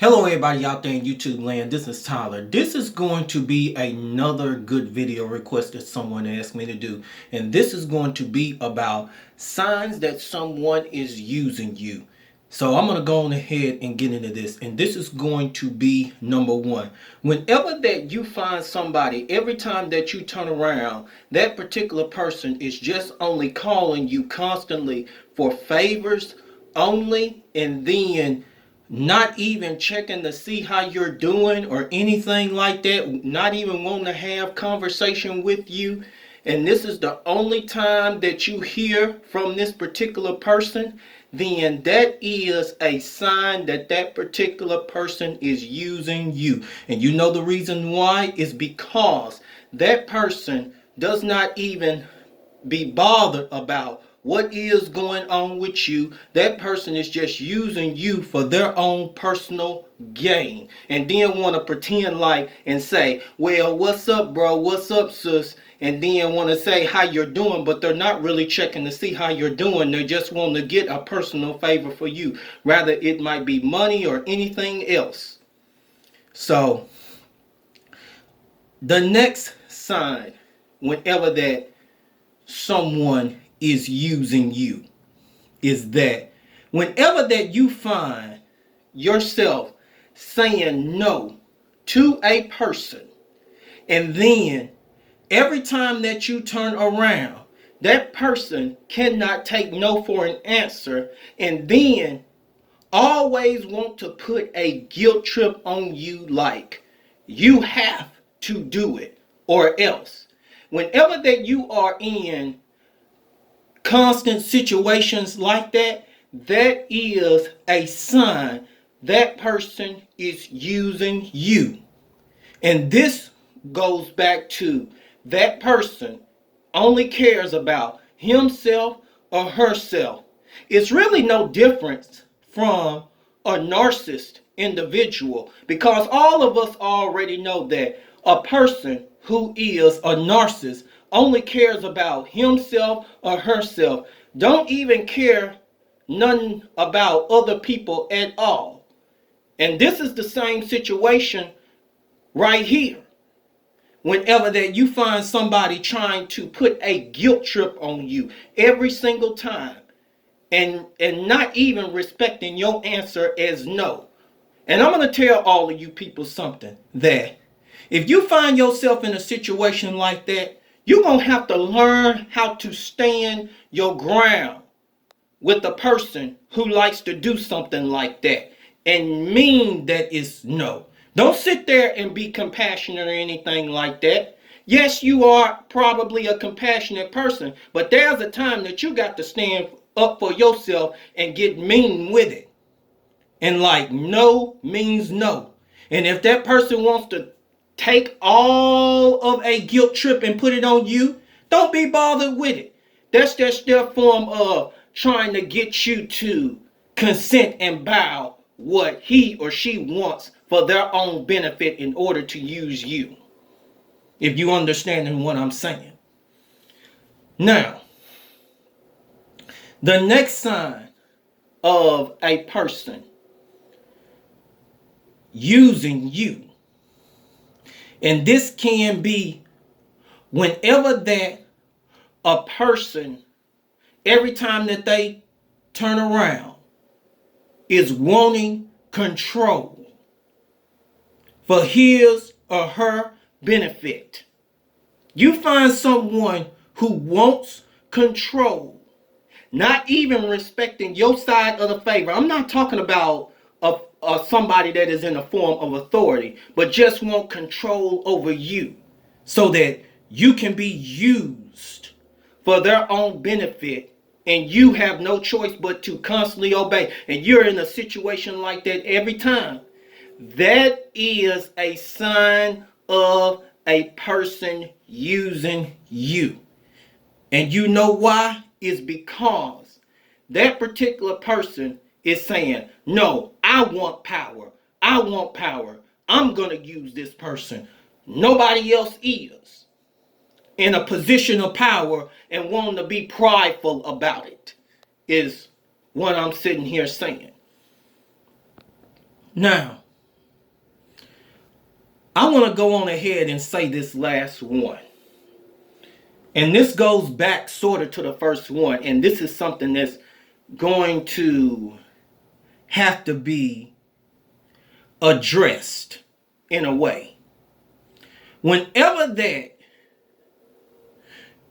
Hello everybody out there in YouTube land, this is Tyler. This is going to be another good video request that someone asked me to do. And this is going to be about signs that someone is using you. So I'm going to go on ahead and get into this. And this is going to be number one. Whenever that you find somebody, every time that you turn around, that particular person is just only calling you constantly for favors only, and then not even checking to see how you're doing or anything like that, not even wanting to have conversation with you, and this is the only time that you hear from this particular person, then that is a sign that that particular person is using you. And you know the reason why is because that person does not even be bothered about what is going on with you. That person is just using you for their own personal gain, and then want to pretend like and say, well, what's up, bro, what's up, sis, and then want to say how you're doing, but they're not really checking to see how you're doing. They just want to get a personal favor for you, rather it might be money or anything else. So the next sign, whenever that someone is using you, is that whenever that you find yourself saying no to a person, and then every time that you turn around, that person cannot take no for an answer, and then always want to put a guilt trip on you, like you have to do it or else. Whenever that you are in constant situations like that, that is a sign that person is using you. And this goes back to that person only cares about himself or herself. It's really no difference from a narcissist individual, because all of us already know that a person who is a narcissist only cares about himself or herself, don't even care none about other people at all. And this is the same situation right here. Whenever that you find somebody trying to put a guilt trip on you every single time, and not even respecting your answer as no. And I'm going to tell all of you people something, that if you find yourself in a situation like that, you're going to have to learn how to stand your ground with a person who likes to do something like that and mean that it's no. Don't sit there and be compassionate or anything like that. Yes, you are probably a compassionate person, but there's a time that you got to stand up for yourself and get mean with it. And like, no means no. And if that person wants to take all of a guilt trip and put it on you, don't be bothered with it. That's just their form of trying to get you to consent and bow what he or she wants for their own benefit in order to use you. If you understand what I'm saying. Now, the next sign of a person using you, and this can be whenever that a person, every time that they turn around, is wanting control for his or her benefit. You find someone who wants control, not even respecting your side of the favor. I'm not talking about somebody that is in a form of authority, but just want control over you so that you can be used for their own benefit, and you have no choice but to constantly obey. And you're in a situation like that every time. That is a sign of a person using you. And you know why? It's because that particular person is saying, no, I want power. I want power. I'm going to use this person. Nobody else is in a position of power and wanting to be prideful about it, is what I'm sitting here saying. Now, I want to go on ahead and say this last one. And this goes back sort of to the first one. And this is something that's going to have to be addressed in a way. Whenever that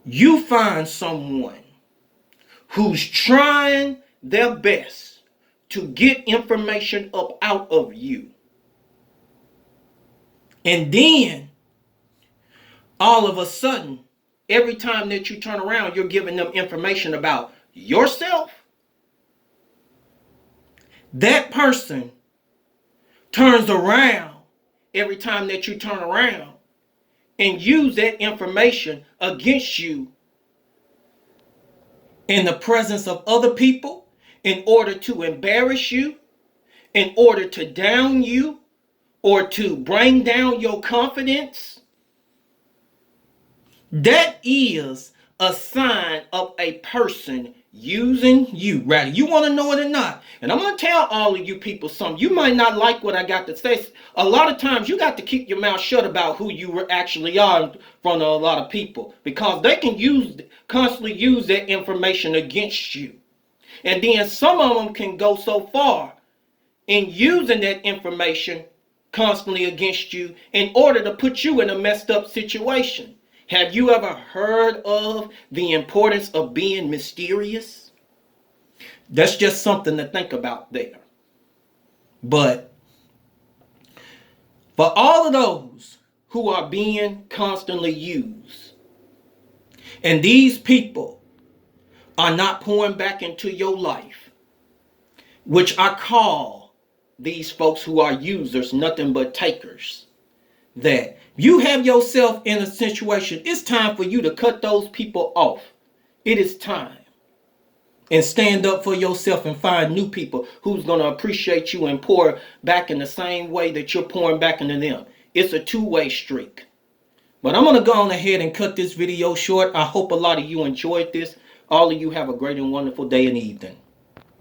you find someone who's trying their best to get information up out of you, and then all of a sudden, every time that you turn around, you're giving them information about yourself, that person turns around every time that you turn around and use that information against you in the presence of other people in order to embarrass you, in order to down you, or to bring down your confidence. That is a sign of a person using you, rather you want to know it or not. And I'm going to tell all of you people something. You might not like what I got to say. A lot of times you got to keep your mouth shut about who you actually are in front of a lot of people, because they can constantly use that information against you. And then some of them can go so far in using that information constantly against you in order to put you in a messed up situation. Have you ever heard of the importance of being mysterious? That's just something to think about there. But for all of those who are being constantly used, and these people are not pouring back into your life, which I call these folks who are users nothing but takers, that you have yourself in a situation, it's time for you to cut those people off. It is time. And stand up for yourself and find new people who's going to appreciate you and pour back in the same way that you're pouring back into them. It's a two-way streak. But I'm going to go on ahead and cut this video short. I hope a lot of you enjoyed this. All of you have a great and wonderful day and evening.